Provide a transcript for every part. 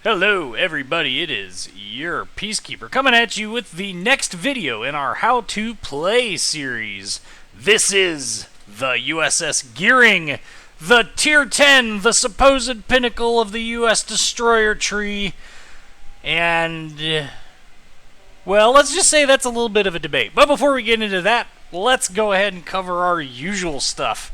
Hello everybody, it is your Peacekeeper coming at you with the next video in our How to Play series. This is the USS Gearing, the Tier 10, the supposed pinnacle of the US destroyer tree, and, well, let's just say that's a little bit of a debate. But before we get into that, let's go ahead and cover our usual stuff.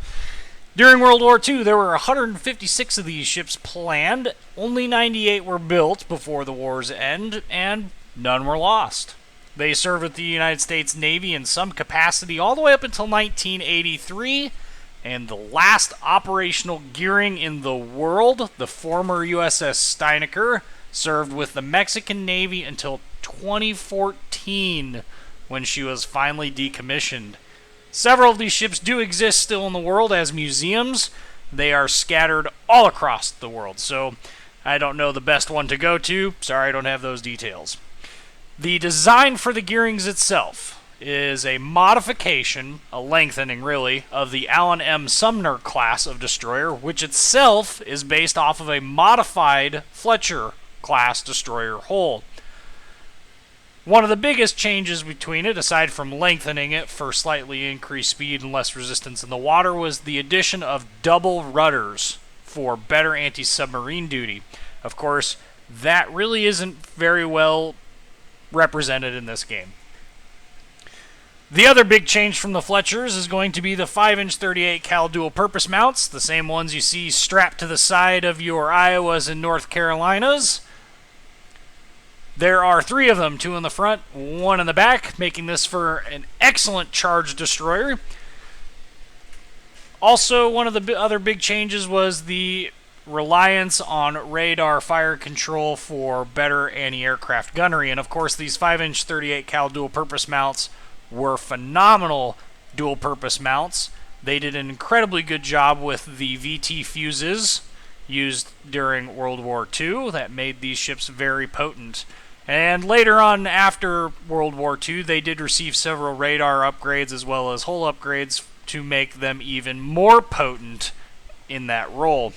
During World War II, there were 156 of these ships planned, only 98 were built before the war's end, and none were lost. They served with the United States Navy in some capacity all the way up until 1983, and the last operational gearing in the world, the former USS Steinecker, served with the Mexican Navy until 2014, when she was finally decommissioned. Several of these ships do exist still in the world as museums. They are scattered all across the world, so I don't know the best one to go to. Sorry, I don't have those details. The design for the gearings itself is a modification, a lengthening really, of the Allen M. Sumner class of destroyer, which itself is based off of a modified Fletcher class destroyer hull. One of the biggest changes between it, aside from lengthening it for slightly increased speed and less resistance in the water, was the addition of double rudders for better anti-submarine duty. Of course, that really isn't very well represented in this game. The other big change from the Fletchers is going to be the 5-inch 38 cal dual-purpose mounts, the same ones you see strapped to the side of your Iowas and North Carolinas. There are 3 of them, 2 in the front, 1 in the back, making this for an excellent charge destroyer. Also, one of the other big changes was the reliance on radar fire control for better anti-aircraft gunnery. And of course, these 5-inch 38 cal dual-purpose mounts were phenomenal dual-purpose mounts. They did an incredibly good job with the VT fuses used during World War II that made these ships very potent. And later on, after World War II, they did receive several radar upgrades as well as hull upgrades to make them even more potent in that role.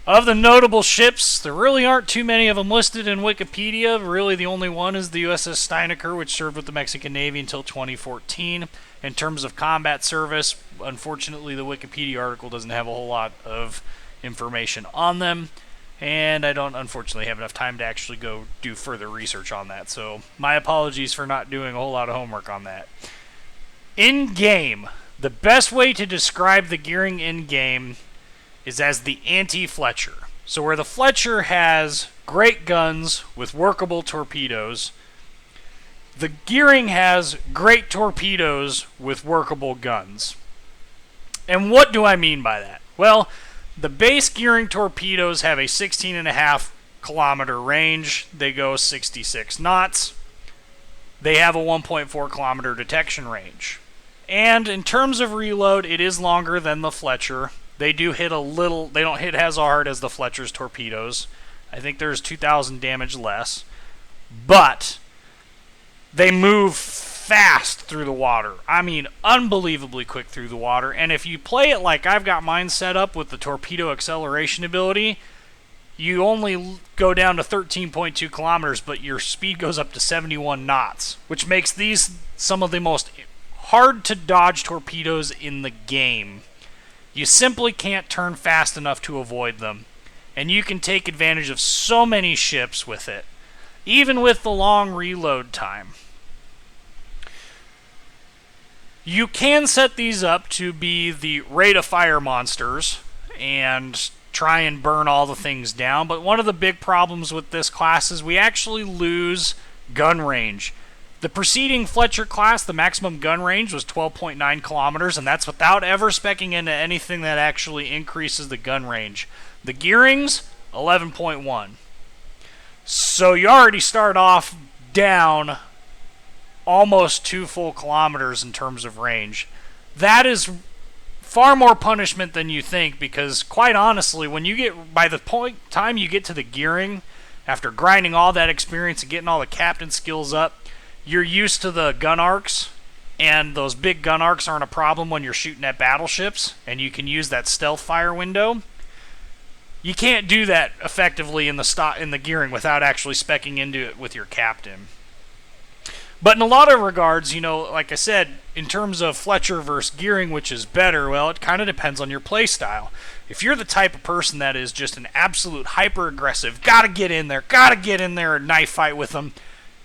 Of the notable ships, there really aren't too many of them listed in Wikipedia. Really, the only one is the USS Steinecker, which served with the Mexican Navy until 2014. In terms of combat service, unfortunately, the Wikipedia article doesn't have a whole lot of information on them. And I don't, unfortunately, have enough time to actually go do further research on that. So my apologies for not doing a whole lot of homework on that. In-game, the best way to describe the gearing in-game is as the anti-Fletcher. So where the Fletcher has great guns with workable torpedoes, the gearing has great torpedoes with workable guns. And what do I mean by that? Well, the base gearing torpedoes have a 16.5 kilometer range. They go 66 knots. They have a 1.4 kilometer detection range. And in terms of reload, it is longer than the Fletcher. They do hit a little, they don't hit as hard as the Fletcher's torpedoes. I think there's 2,000 damage less. But they move fast through the water. I mean, unbelievably quick through the water. And if you play it like I've got mine set up with the Torpedo Acceleration ability, you only go down to 13.2 kilometers, but your speed goes up to 71 knots, which makes these some of the most hard to dodge torpedoes in the game. You simply can't turn fast enough to avoid them. And you can take advantage of so many ships with it, even with the long reload time. You can set these up to be the rate of fire monsters and try and burn all the things down, but one of the big problems with this class is we actually lose gun range. The preceding Fletcher class, the maximum gun range was 12.9 kilometers, and that's without ever speccing into anything that actually increases the gun range. The gearings, 11.1. So you already start off down almost 2 full kilometers in terms of range. That is far more punishment than you think, because quite honestly, when you get, by the time you get to the gearing, after grinding all that experience and getting all the captain skills up, you're used to the gun arcs, and those big gun arcs aren't a problem when you're shooting at battleships, and you can use that stealth fire window. You can't do that effectively in the gearing without actually speccing into it with your captain. But in a lot of regards, you know, like I said, in terms of Fletcher versus Gearing, which is better, well, it kind of depends on your play style. If you're the type of person that is just an absolute hyper-aggressive, gotta get in there and knife fight with them,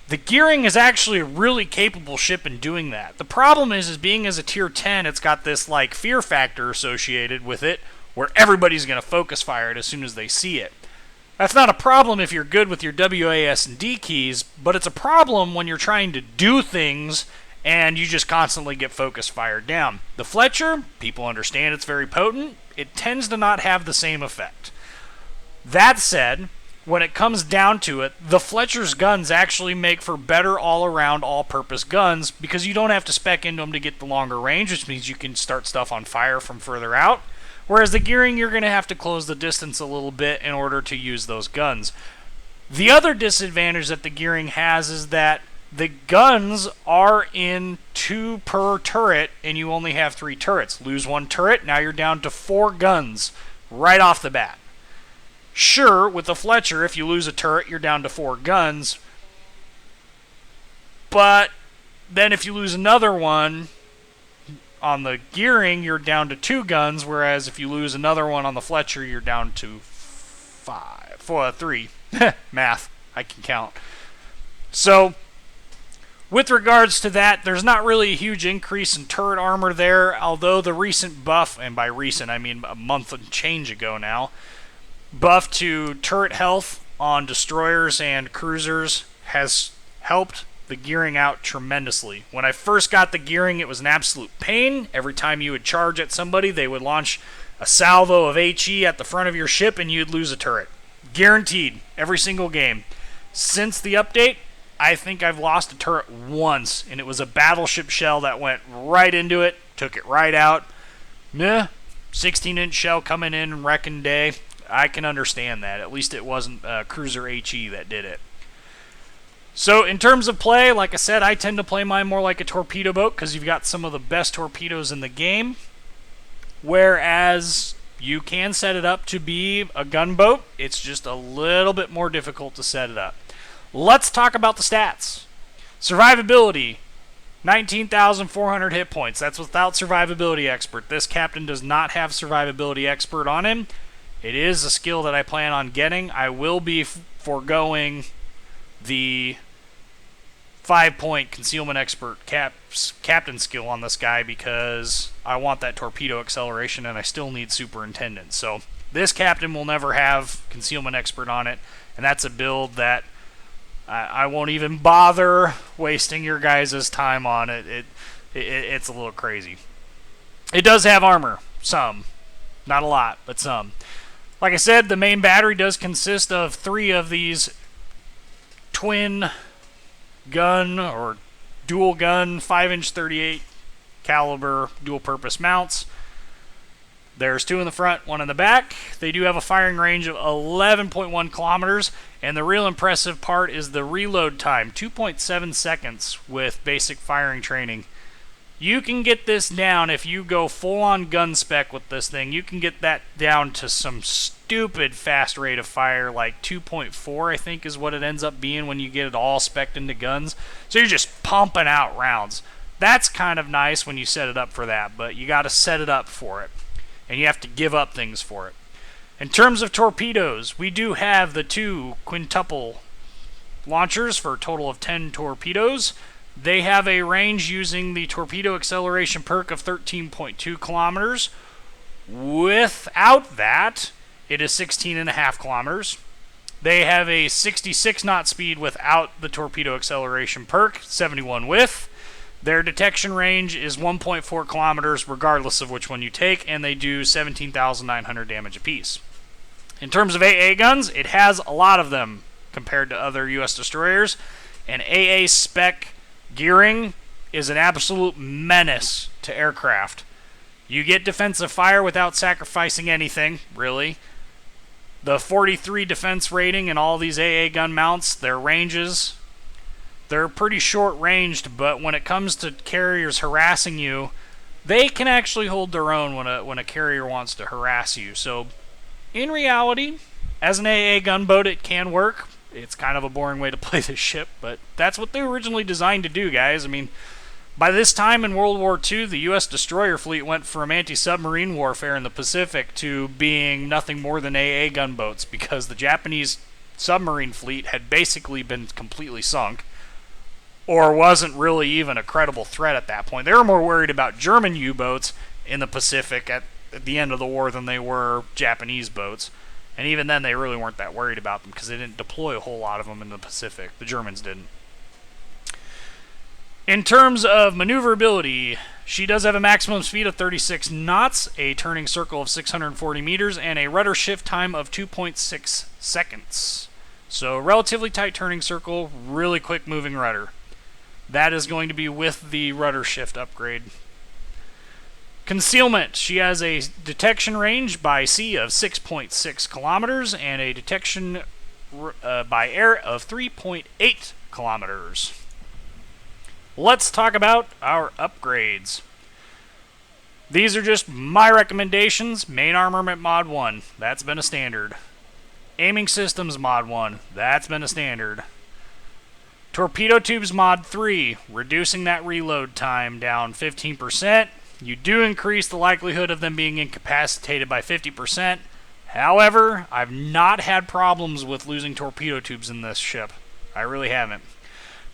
the Gearing is actually a really capable ship in doing that. The problem is being as a tier 10, it's got this, like, fear factor associated with it, where everybody's going to focus fire it as soon as they see it. That's not a problem if you're good with your WAS and D keys, but it's a problem when you're trying to do things and you just constantly get focus fired down. The Fletcher, people understand it's very potent. It tends to not have the same effect. That said, when it comes down to it, the Fletcher's guns actually make for better all-around, all-purpose guns because you don't have to spec into them to get the longer range, which means you can start stuff on fire from further out. Whereas the Gearing, you're going to have to close the distance a little bit in order to use those guns. The other disadvantage that the Gearing has is that the guns are in 2 per turret, and you only have 3 turrets. Lose 1 turret, now you're down to 4 guns right off the bat. Sure, with the Fletcher, if you lose a turret, you're down to 4 guns. But then if you lose another one on the Gearing, you're down to 2 guns, whereas if you lose another one on the Fletcher, you're down to 3. Math, I can count. So, with regards to that, there's not really a huge increase in turret armor there, although the recent buff, and by recent I mean a month and change ago now, buff to turret health on destroyers and cruisers has helped the Gearing out tremendously. When I first got the Gearing, it was an absolute pain. Every time you would charge at somebody, they would launch a salvo of HE at the front of your ship and you'd lose a turret. Guaranteed, every single game. Since the update, I think I've lost a turret once, and it was a battleship shell that went right into it, took it right out. Meh, 16-inch shell coming in wrecking day. I can understand that. At least it wasn't cruiser HE that did it. So in terms of play, like I said, I tend to play mine more like a torpedo boat because you've got some of the best torpedoes in the game. Whereas you can set it up to be a gunboat. It's just a little bit more difficult to set it up. Let's talk about the stats. Survivability, 19,400 hit points. That's without survivability expert. This captain does not have survivability expert on him. It is a skill that I plan on getting. I will be foregoing the 5-point concealment expert captain skill on this guy because I want that torpedo acceleration and I still need superintendent. So this captain will never have concealment expert on it, and that's a build that I won't even bother wasting your guys' time on it. It's a little crazy. It does have armor, some. Not a lot, but some. Like I said, the main battery does consist of 3 of these twin gun or dual gun 5-inch 38 caliber dual purpose mounts. There's 2 in the front, 1 in the back. They do have a firing range of 11.1 kilometers, and the real impressive part is the reload time, 2.7 seconds with basic firing training. You can get this down if you go full-on gun spec with this thing. You can get that down to some stupid fast rate of fire, like 2.4, I think is what it ends up being when you get it all spec'd into guns. So you're just pumping out rounds. That's kind of nice when you set it up for that, but you got to set it up for it, and you have to give up things for it. In terms of torpedoes, we do have the 2 quintuple launchers for a total of 10 torpedoes. They have a range using the Torpedo Acceleration perk of 13.2 kilometers. Without that, it is 16.5 kilometers. They have a 66 knot speed without the Torpedo Acceleration perk, 71 with. Their detection range is 1.4 kilometers regardless of which one you take, and they do 17,900 damage apiece. In terms of AA guns, it has a lot of them compared to other U.S. destroyers, and AA spec Gearing is an absolute menace to aircraft. You get defensive fire without sacrificing anything, really. The 43 defense rating and all these AA gun mounts, their ranges, they're pretty short-ranged, but when it comes to carriers harassing you, they can actually hold their own when a carrier wants to harass you. So In reality, as an AA gunboat, it can work. It's kind of a boring way to play this ship, but that's what they were originally designed to do, guys. I mean, by this time in World War II, the U.S. destroyer fleet went from anti-submarine warfare in the Pacific to being nothing more than AA gunboats, because the Japanese submarine fleet had basically been completely sunk, or wasn't really even a credible threat at that point. They were more worried about German U-boats in the Pacific at the end of the war than they were Japanese boats. And even then, they really weren't that worried about them because they didn't deploy a whole lot of them in the Pacific. The Germans didn't. In terms of maneuverability, she does have a maximum speed of 36 knots, a turning circle of 640 meters, and a rudder shift time of 2.6 seconds. So relatively tight turning circle, really quick moving rudder. That is going to be with the rudder shift upgrade. Concealment. She has a detection range by sea of 6.6 kilometers and a detection by air of 3.8 kilometers. Let's talk about our upgrades. These are just my recommendations. Main armament mod 1. That's been a standard. Aiming systems mod 1. That's been a standard. Torpedo tubes mod 3. Reducing that reload time down 15%. You do increase the likelihood of them being incapacitated by 50%. However, I've not had problems with losing torpedo tubes in this ship. I really haven't.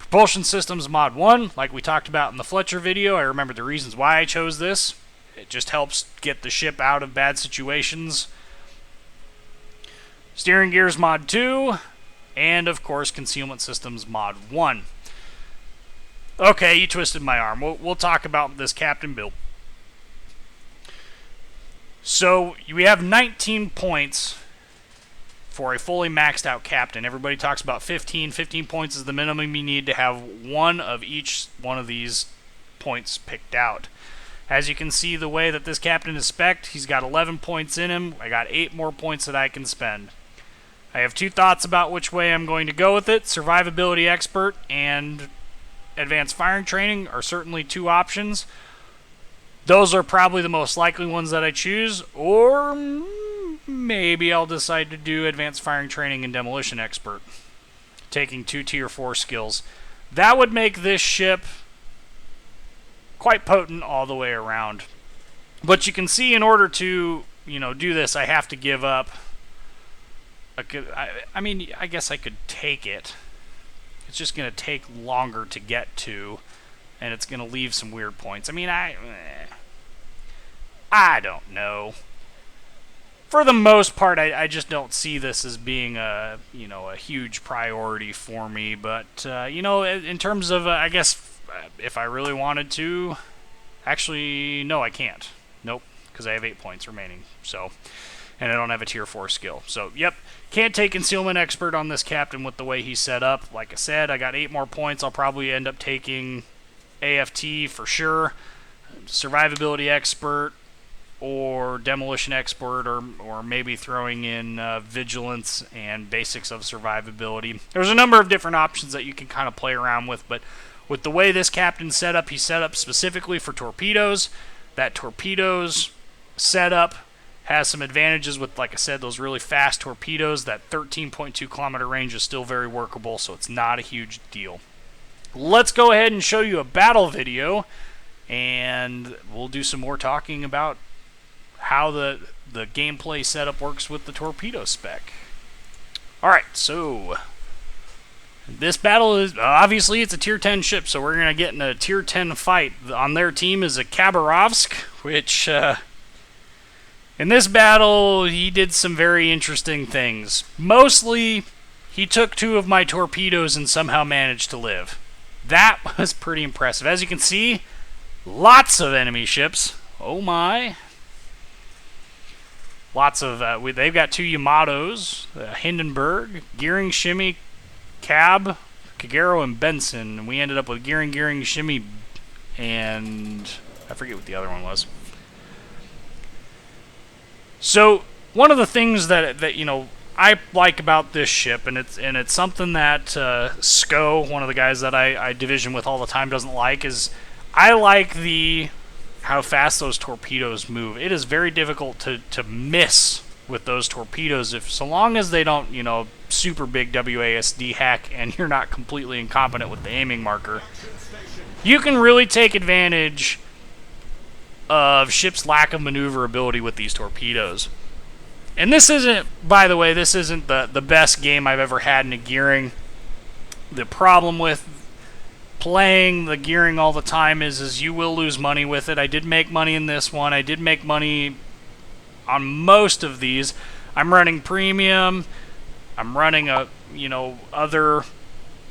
Propulsion systems mod 1, like we talked about in the Fletcher video. I remember the reasons why I chose this. It just helps get the ship out of bad situations. Steering gears mod 2, and of course concealment systems mod 1. Okay, you twisted my arm. We'll talk about this captain build. So we have 19 points for a fully maxed out captain. Everybody talks about 15. 15 points is the minimum you need to have one of each one of these points picked out. As you can see, the way that this captain is spec'd, he's got 11 points in him. I got 8 more points that I can spend. I have 2 thoughts about which way I'm going to go with it. Survivability expert and advanced firing training are certainly 2 options. Those are probably the most likely ones that I choose, or maybe I'll decide to do advanced firing training and demolition expert, taking 2 tier 4 skills. That would make this ship quite potent all the way around. But you can see, in order to, do this, I have to give up. I mean, I guess I could take it. It's just going to take longer to get to, and it's going to leave some weird points. I mean, I don't know. For the most part, I just don't see this as being a huge priority for me. But in terms of I guess if I really wanted to, actually no, I can't. Nope, because I have 8 points remaining. So, and I don't have a tier 4 skill. So yep, can't take concealment expert on this captain with the way he's set up. Like I said, I got 8 more points. I'll probably end up taking AFT for sure, survivability expert, or demolition expert, or maybe throwing in vigilance and basics of survivability. There's a number of different options that you can kind of play around with, but with the way this captain's set up, he's set up specifically for torpedoes. That torpedoes setup has some advantages with, like I said, those really fast torpedoes. That 13.2 kilometer range is still very workable, so it's not a huge deal. Let's go ahead and show you a battle video, and we'll do some more talking about how the gameplay setup works with the torpedo spec. Alright, so this battle is, obviously it's a tier 10 ship, so we're going to get in a tier 10 fight. On their team is a Khabarovsk, which in this battle he did some very interesting things. Mostly he took 2 of my torpedoes and somehow managed to live. That was pretty impressive. As you can see, lots of enemy ships. Oh my. Lots of, they've got 2 Yamatos, Hindenburg, Gearing, Shimmy, Cab, Kagero, and Benson. And we ended up with Gearing, Shimmy, and I forget what the other one was. So one of the things that I like about this ship, and it's something that Sko, one of the guys that I division with all the time, doesn't like, is I like how fast those torpedoes move. It is very difficult to miss with those torpedoes, if so long as they don't, super big WASD hack and you're not completely incompetent with the aiming marker, you can really take advantage of ships' lack of maneuverability with these torpedoes. And this isn't, by the way, this isn't the best game I've ever had in a gearing. The problem with playing the gearing all the time is you will lose money with it. I did make money in this one. I did make money on most of these. I'm running premium. I'm running other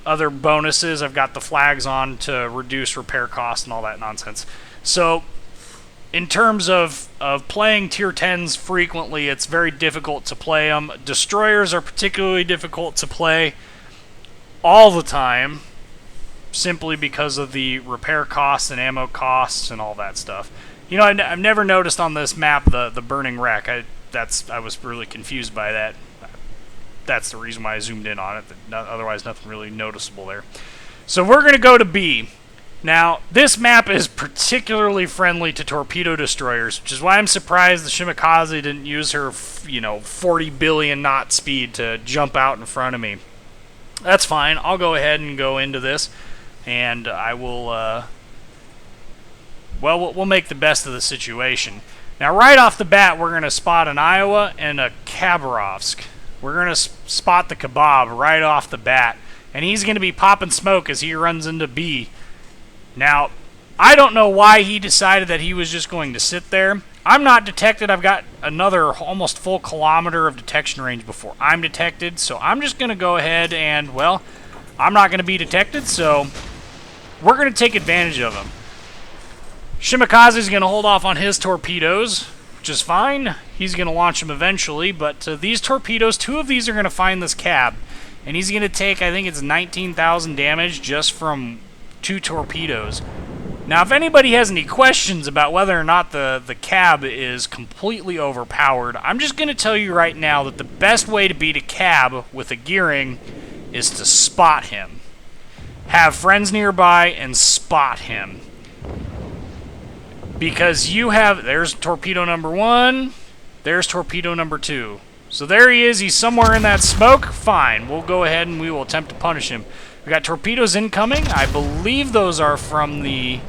bonuses. I've got the flags on to reduce repair costs and all that nonsense. So in terms of playing tier 10s frequently, it's very difficult to play them. Destroyers are particularly difficult to play all the time, simply because of the repair costs and ammo costs and all that stuff. I've never noticed on this map the burning wreck. I was really confused by that. That's the reason why I zoomed in on it. Otherwise, nothing really noticeable there. So we're going to go to B. Now, this map is particularly friendly to torpedo destroyers, which is why I'm surprised the Shimakaze didn't use her, 40 billion knot speed to jump out in front of me. That's fine. I'll go ahead and go into this, and I will, we'll make the best of the situation. Now, right off the bat, we're going to spot an Iowa and a Khabarovsk. We're going to spot the Kebab right off the bat, and he's going to be popping smoke as he runs into B. Now, I don't know why he decided that he was just going to sit there. I'm not detected. I've got another almost full kilometer of detection range before I'm detected, so I'm just going to go ahead and, well, I'm not going to be detected, so we're going to take advantage of him. Shimakaze is going to hold off on his torpedoes, which is fine. He's going to launch them eventually, but these torpedoes, 2 of these are going to find this cab, and he's going to take, I think it's 19,000 damage just from 2 torpedoes. Now, if anybody has any questions about whether or not the cab is completely overpowered, I'm just going to tell you right now that the best way to beat a cab with a gearing is to spot him. Have friends nearby and spot him. Because there's torpedo number 1, there's torpedo number 2. So there he is, he's somewhere in that smoke. Fine, we'll go ahead and we will attempt to punish him. We got torpedoes incoming. I believe those are from the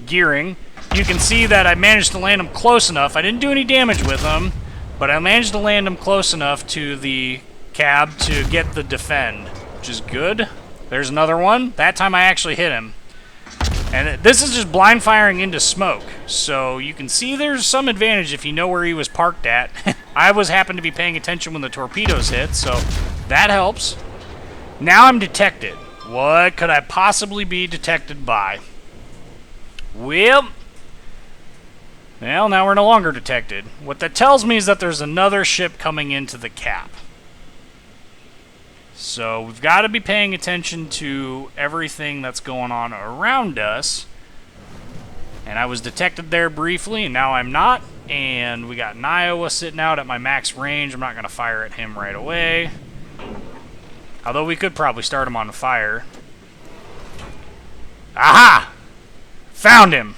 gearing. You can see that I managed to land them close enough. I didn't do any damage with them, but I managed to land them close enough to the cab to get the defend, which is good. There's another one. That time I actually hit him. And this is just blind firing into smoke. So you can see there's some advantage if you know where he was parked at. I happened to be paying attention when the torpedoes hit, so that helps. Now I'm detected. What could I possibly be detected by? Well, now we're no longer detected. What that tells me is that there's another ship coming into the cap. So we've got to be paying attention to everything that's going on around us. And I was detected there briefly, and now I'm not. And we got an Iowa sitting out at my max range. I'm not going to fire at him right away. Although we could probably start him on fire. Aha! Found him!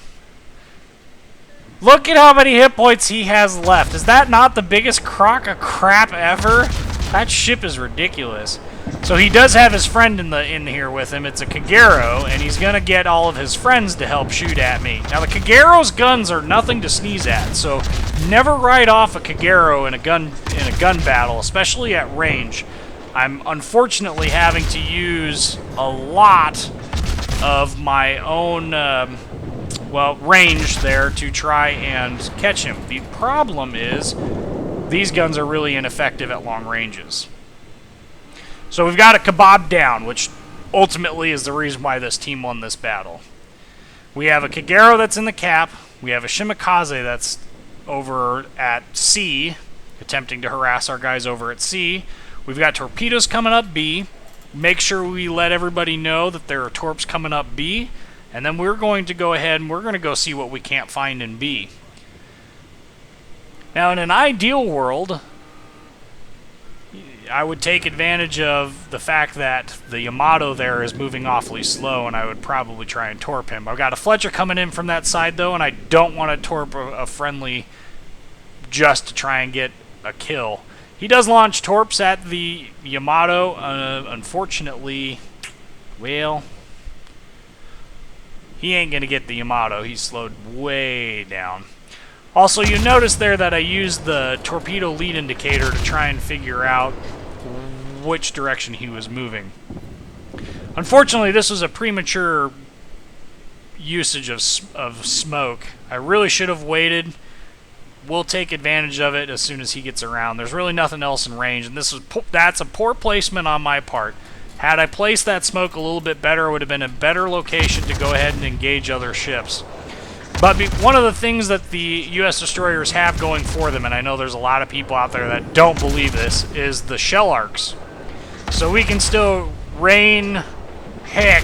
Look at how many hit points he has left. Is that not the biggest crock of crap ever? That ship is ridiculous. So he does have his friend in here with him. It's a Kagero, and he's going to get all of his friends to help shoot at me. Now, the Kagero's guns are nothing to sneeze at, so never ride off a Kagero in a gun battle, especially at range. I'm unfortunately having to use a lot of my own, range there to try and catch him. The problem is these guns are really ineffective at long ranges. So we've got a Kebab down, which ultimately is the reason why this team won this battle. We have a Kagero that's in the cap. We have a Shimakaze that's over at C, attempting to harass our guys over at C. We've got torpedoes coming up B. Make sure we let everybody know that there are torps coming up B. And then we're going to go ahead and we're going to go see what we can't find in B. Now, in an ideal world, I would take advantage of the fact that the Yamato there is moving awfully slow, and I would probably try and torp him. I've got a Fletcher coming in from that side, though, and I don't want to torp a friendly just to try and get a kill. He does launch torps at the Yamato. Unfortunately, well, he ain't going to get the Yamato. He's slowed way down. Also, you notice there that I used the torpedo lead indicator to try and figure out which direction he was moving. Unfortunately, this was a premature usage of smoke. I really should have waited. We'll take advantage of it as soon as he gets around. There's really nothing else in range, and that's a poor placement on my part. Had I placed that smoke a little bit better, it would have been a better location to go ahead and engage other ships. But one of the things that the U.S. destroyers have going for them, and I know there's a lot of people out there that don't believe this, is the shell arcs. So we can still rain heck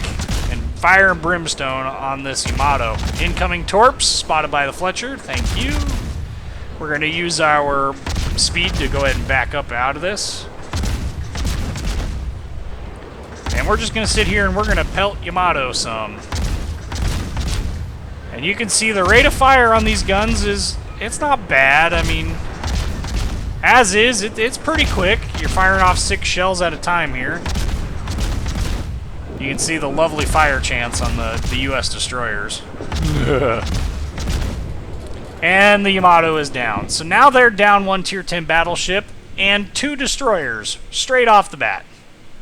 and fire and brimstone on this Yamato. Incoming torps spotted by the Fletcher. Thank you. We're going to use our speed to go ahead and back up out of this. And we're just going to sit here and we're going to pelt Yamato some. And you can see the rate of fire on these guns it's not bad. I mean, as is, it's pretty quick. You're firing off 6 shells at a time here. You can see the lovely fire chance on the U.S. destroyers. And the Yamato is down. So now they're down 1 Tier 10 battleship and 2 destroyers straight off the bat.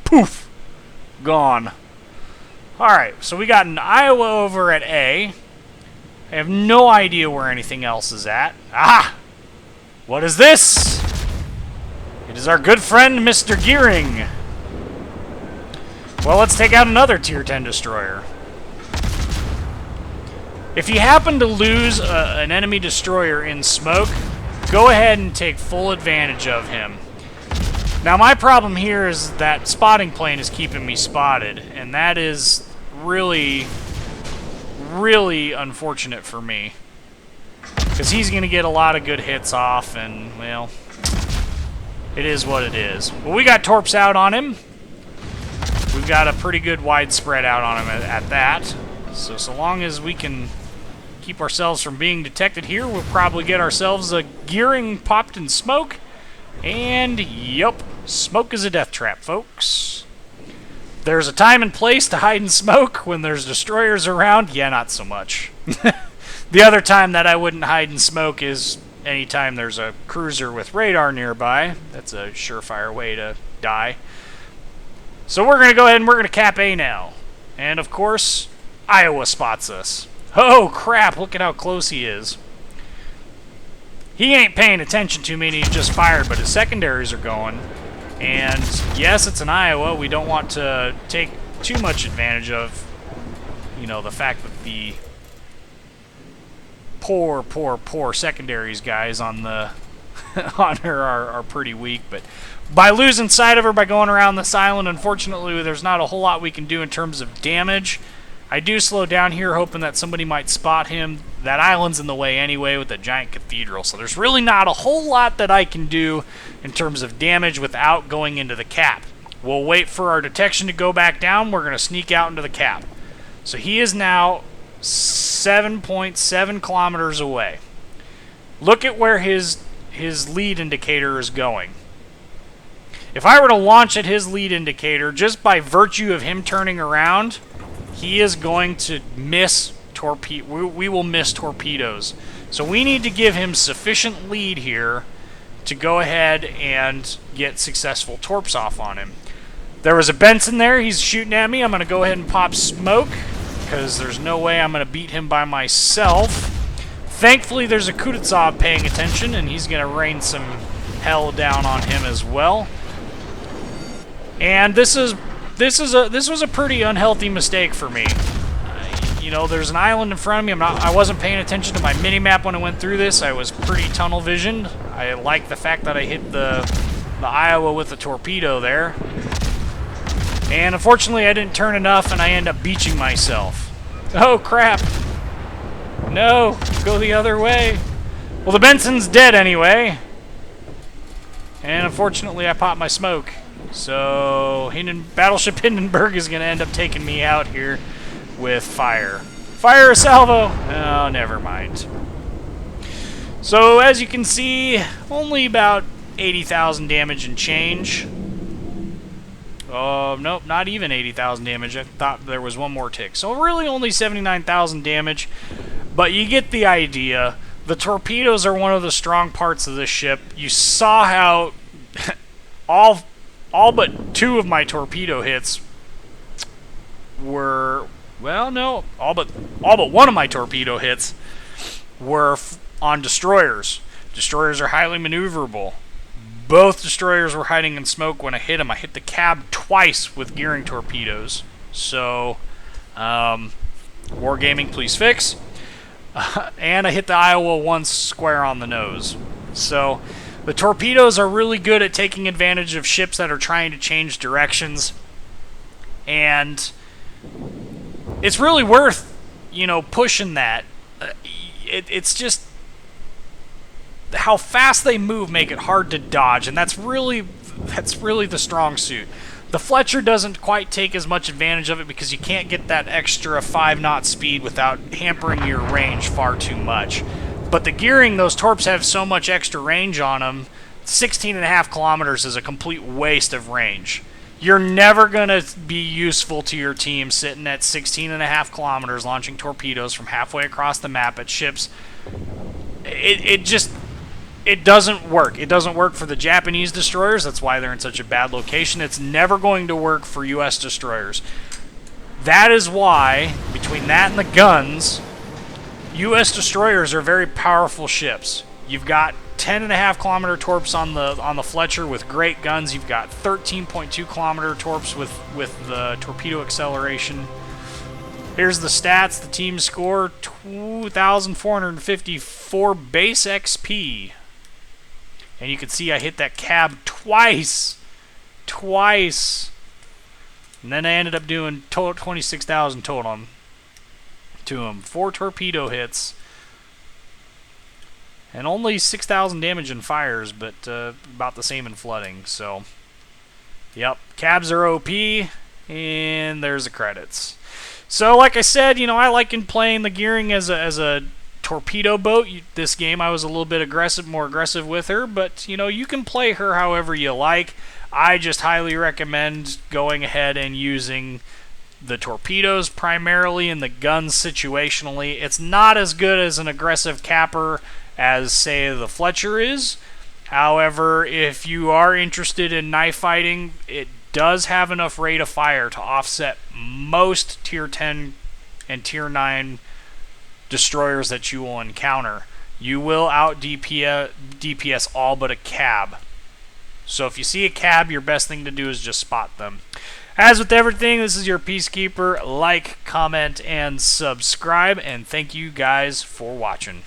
Poof! Gone. Alright, so we got an Iowa over at A. I have no idea where anything else is at. Ah! What is this? It is our good friend, Mr. Gearing. Well, let's take out another Tier 10 destroyer. If you happen to lose an enemy destroyer in smoke, go ahead and take full advantage of him. Now, my problem here is that spotting plane is keeping me spotted, and that is really, really unfortunate for me. Because he's going to get a lot of good hits off, and, well, it is what it is. Well, we got torps out on him. We've got a pretty good widespread out on him at that. So long as we can keep ourselves from being detected here, we'll probably get ourselves a Gearing popped in smoke. And, yup, smoke is a death trap, folks. There's a time and place to hide in smoke when there's destroyers around. Yeah, not so much. The other time that I wouldn't hide in smoke is anytime there's a cruiser with radar nearby. That's a surefire way to die. So we're going to go ahead and we're going to cap A now. And, of course, Iowa spots us. Oh, crap, look at how close he is. He ain't paying attention to me and he's just fired, but his secondaries are going. And, yes, it's an Iowa. We don't want to take too much advantage of, you know, the fact that the poor secondaries guys on the on her are pretty weak. But by losing sight of her, by going around this island, unfortunately, there's not a whole lot we can do in terms of damage. I do slow down here, hoping that somebody might spot him. That island's in the way anyway with the giant cathedral, so there's really not a whole lot that I can do in terms of damage without going into the cap. We'll wait for our detection to go back down. We're going to sneak out into the cap. So he is now 7.7 kilometers away. Look at where his lead indicator is going. If I were to launch at his lead indicator, just by virtue of him turning around, he is going to miss we will miss torpedoes. So we need to give him sufficient lead here to go ahead and get successful torps off on him. There was a Benson there. He's shooting at me. I'm going to go ahead and pop smoke because there's no way I'm going to beat him by myself. Thankfully, there's a Kutuzob paying attention, and he's going to rain some hell down on him as well. And this was a pretty unhealthy mistake for me. You know, there's an island in front of me. I wasn't paying attention to my mini-map when I went through this. I was pretty tunnel visioned. I like the fact that I hit the Iowa with the torpedo there. And unfortunately, I didn't turn enough, and I end up beaching myself. Oh, crap. No, go the other way. Well, the Benson's dead anyway. And unfortunately, I popped my smoke. So, Battleship Hindenburg is going to end up taking me out here with fire. Fire a salvo! Oh, never mind. So as you can see, only about 80,000 damage and change. Nope, not even 80,000 damage. I thought there was one more tick. So really only 79,000 damage, but you get the idea. The torpedoes are one of the strong parts of this ship. You saw how all but 2 of my torpedo hits were, well, no, all but 1 of my torpedo hits were on destroyers. Destroyers are highly maneuverable. Both destroyers were hiding in smoke when I hit them. I hit the cab twice with gearing torpedoes. So, Wargaming, please fix. And I hit the Iowa once square on the nose. So, the torpedoes are really good at taking advantage of ships that are trying to change directions. And it's really worth, you know, pushing that. It's just how fast they move make it hard to dodge, and that's really the strong suit. The Fletcher doesn't quite take as much advantage of it because you can't get that extra 5-knot speed without hampering your range far too much. But the Gearing, those torps have so much extra range on them, 16.5 kilometers is a complete waste of range. You're never going to be useful to your team sitting at 16.5 kilometers launching torpedoes from halfway across the map at ships. It doesn't work. It doesn't work for the Japanese destroyers. That's why they're in such a bad location. It's never going to work for U.S. destroyers. That is why, between that and the guns, U.S. destroyers are very powerful ships. You've got 10.5 kilometer torps on the Fletcher with great guns. You've got 13.2 kilometer torps with the Torpedo Acceleration. Here's the stats. The team score 2,454 base XP. And you can see I hit that cab twice. And then I ended up doing 26,000 total to him. 4 torpedo hits. And only 6,000 damage in fires, but about the same in flooding. So, yep, cabs are OP, and there's the credits. So, like I said, you know, I like playing the Gearing as a torpedo boat. This game I was a little bit more aggressive with her, but you know, you can play her however you like. I just highly recommend going ahead and using the torpedoes primarily and the guns situationally. It's not as good as an aggressive capper as, say, the Fletcher is. However, if you are interested in knife fighting, it does have enough rate of fire to offset most Tier 10 and Tier 9 destroyers that you will encounter. You will out DPS all but a cab. So if you see a cab, your best thing to do is just spot them. As with everything, this is your Peacekeeper. Like, comment, and subscribe, and thank you guys for watching.